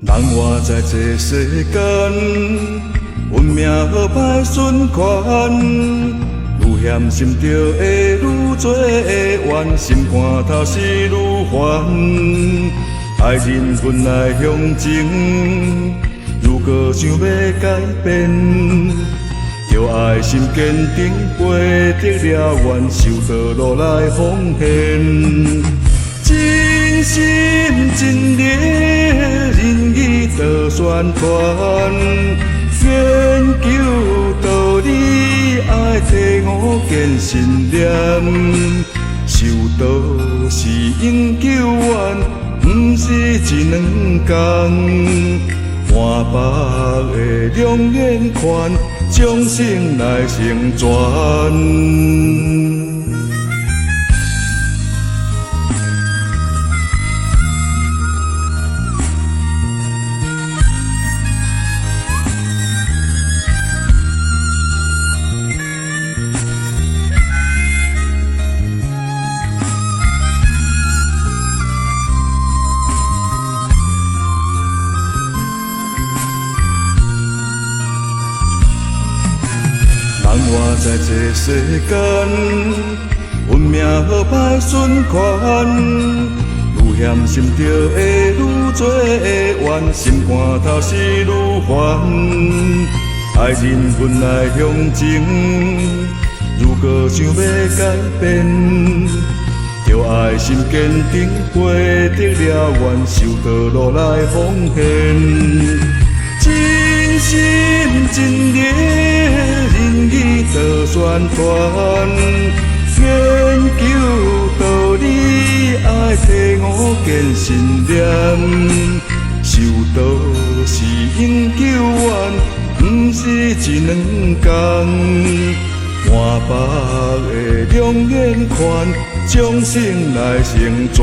人活在这世间，运命好歹循环，愈险心着会愈多会怨，心肝头是愈烦。爱人分来向前，如果想要改变，着爱心坚定，陪得了愿，受到路来奉献。真心真意，仁义道宣传，研究道理，爱体悟见信念。修道是永久远，不是一两天。换白的良缘款，将生来成全。人活在这世间，运命好歹循环，愈险心着会愈多会怨，心肝头是愈烦。爱人分来向前，如果想要改变，着爱心坚定，陪得了愿，受到路来奉献。真心真意，仁义道宣传，研究道理，爱体悟见信念。修道是永久远，不是一两天。换白的良缘款，将生来成全。